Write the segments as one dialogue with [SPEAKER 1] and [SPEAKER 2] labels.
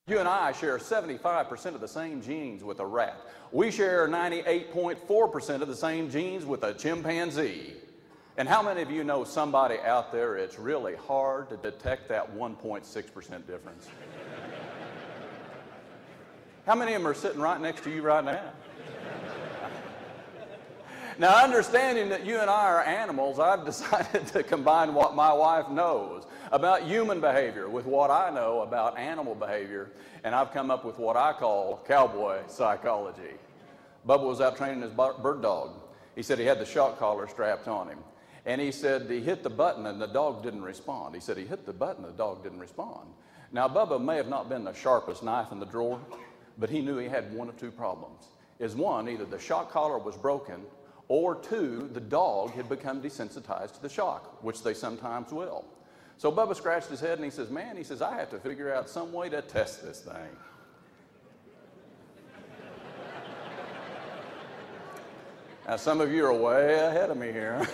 [SPEAKER 1] You and I share 75% of the same genes with a rat. We share 98.4% of the same genes with a chimpanzee. And how many of you know somebody out there it's really hard to detect that 1.6% difference? How many of them are sitting right next to you right now? Now, understanding that you and I are animals, I've decided to combine what my wife knows about human behavior with what I know about animal behavior, and I've come up with what I call cowboy psychology. Bubba was out training his bird dog. He said he had the shock collar strapped on him. And he said he hit the button and the dog didn't respond. He said he hit the button and the dog didn't respond. Now, Bubba may have not been the sharpest knife in the drawer, but he knew he had one of two problems. Is one, either the shock collar was broken, or two, the dog had become desensitized to the shock, which they sometimes will. So Bubba scratched his head and he says, man, he says, I have to figure out some way to test this thing. Now, some of you are way ahead of me here.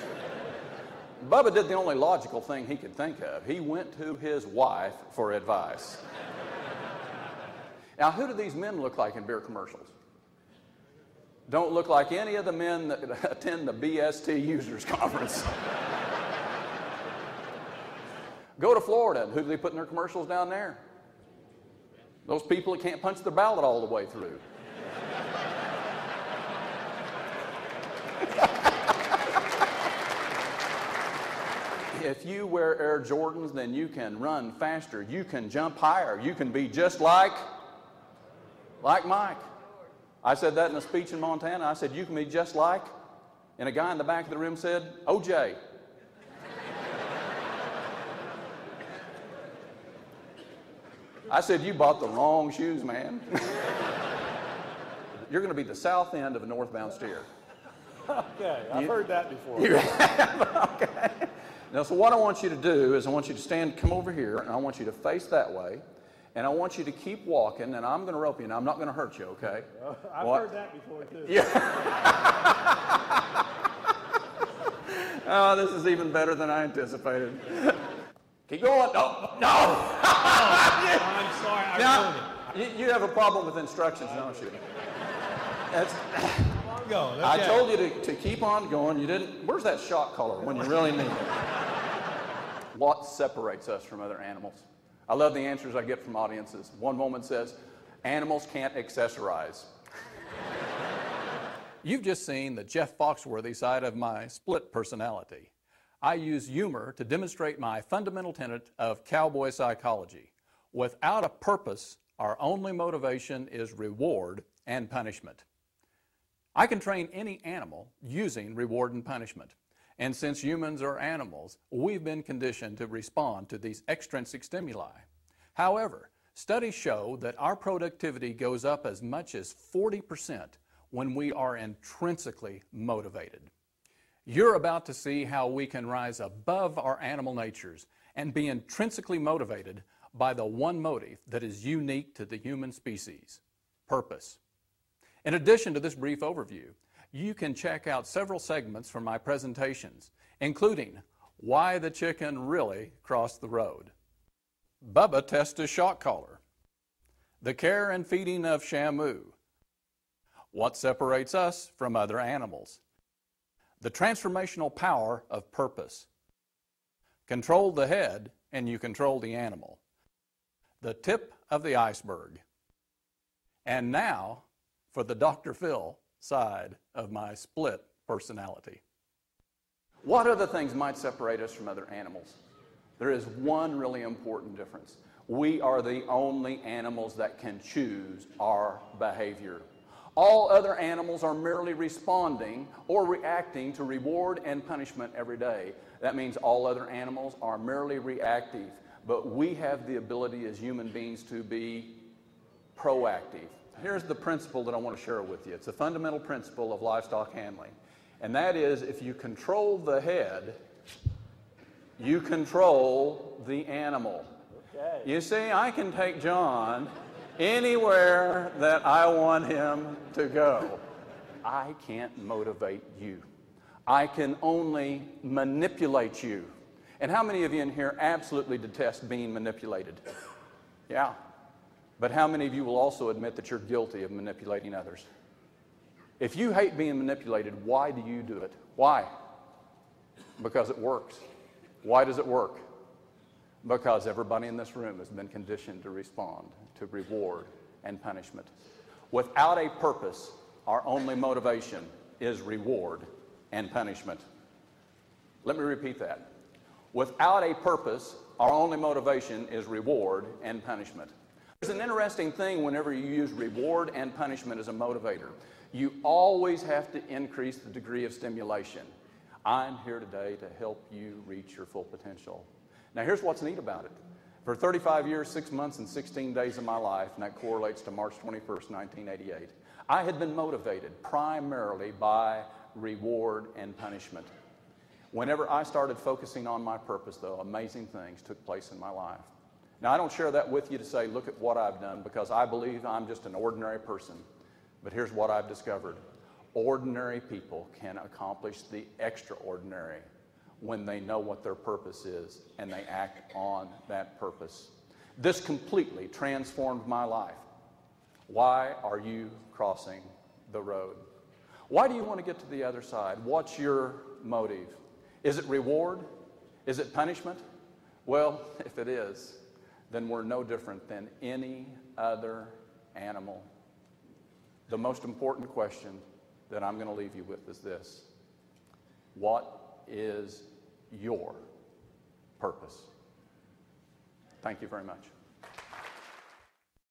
[SPEAKER 1] Bubba did the only logical thing he could think of. He went to his wife for advice. Now, who do these men look like in beer commercials? Don't look like any of the men that attend the BST Users Conference. Go to Florida, and who do they put in their commercials down there? Those people that can't punch their ballot all the way through. If you wear Air Jordans, then you can run faster, you can jump higher, you can be just like Mike. I said that in a speech in Montana. I said, you can be just like, and a guy in the back of the room said, OJ. I said, you bought the wrong shoes, man. You're going to be the south end of a northbound steer.
[SPEAKER 2] Okay, I've heard that before.
[SPEAKER 1] You have? Okay. Now, so what I want you to do is I want you to come over here, and I want you to face that way. And I want you to keep walking, and I'm going to rope you, and I'm not going to hurt you, okay?
[SPEAKER 2] I've heard that before, too.
[SPEAKER 1] Yeah. Oh, this is even better than I anticipated. Keep going. No.
[SPEAKER 2] I'm sorry.
[SPEAKER 1] Now, you have a problem with instructions, don't you?
[SPEAKER 2] Keep on going. Okay.
[SPEAKER 1] I told you to keep on going. You didn't. Where's that shock collar when you really need it? What separates us from other animals? I love the answers I get from audiences. One woman says, animals can't accessorize. You've just seen the Jeff Foxworthy side of my split personality. I use humor to demonstrate my fundamental tenet of cowboy psychology. Without a purpose, our only motivation is reward and punishment. I can train any animal using reward and punishment. And since humans are animals, we've been conditioned to respond to these extrinsic stimuli. However, studies show that our productivity goes up as much as 40% when we are intrinsically motivated. You're about to see how we can rise above our animal natures and be intrinsically motivated by the one motive that is unique to the human species: purpose. In addition to this brief overview, you can check out several segments from my presentations, including Why the Chicken Really Crossed the Road, Bubba Tests His Shock Collar, The Care and Feeding of Shamu, What Separates Us from Other Animals, The Transformational Power of Purpose, Control the Head and You Control the Animal, The Tip of the Iceberg, and now for the Dr. Phil side of my split personality. What other things might separate us from other animals? There is one really important difference. We are the only animals that can choose our behavior. All other animals are merely responding or reacting to reward and punishment every day. That means all other animals are merely reactive, but we have the ability as human beings to be proactive. Here's the principle that I want to share with you. It's a fundamental principle of livestock handling. And that is, if you control the head, you control the animal. Okay. You see, I can take John anywhere that I want him to go. I can't motivate you. I can only manipulate you. And how many of you in here absolutely detest being manipulated? Yeah. But how many of you will also admit that you're guilty of manipulating others? If you hate being manipulated, why do you do it? Why? Because it works. Why does it work? Because everybody in this room has been conditioned to respond to reward and punishment. Without a purpose, our only motivation is reward and punishment. Let me repeat that. Without a purpose, our only motivation is reward and punishment. There's an interesting thing whenever you use reward and punishment as a motivator. You always have to increase the degree of stimulation. I'm here today to help you reach your full potential. Now here's what's neat about it. For 35 years, 6 months, and 16 days of my life, and that correlates to March 21st, 1988, I had been motivated primarily by reward and punishment. Whenever I started focusing on my purpose, though, amazing things took place in my life. Now, I don't share that with you to say, look at what I've done, because I believe I'm just an ordinary person. But here's what I've discovered. Ordinary people can accomplish the extraordinary when they know what their purpose is and they act on that purpose. This completely transformed my life. Why are you crossing the road? Why do you want to get to the other side? What's your motive? Is it reward? Is it punishment? Well, if it is, then we're no different than any other animal. The most important question that I'm going to leave you with is this. What is your purpose? Thank you very much.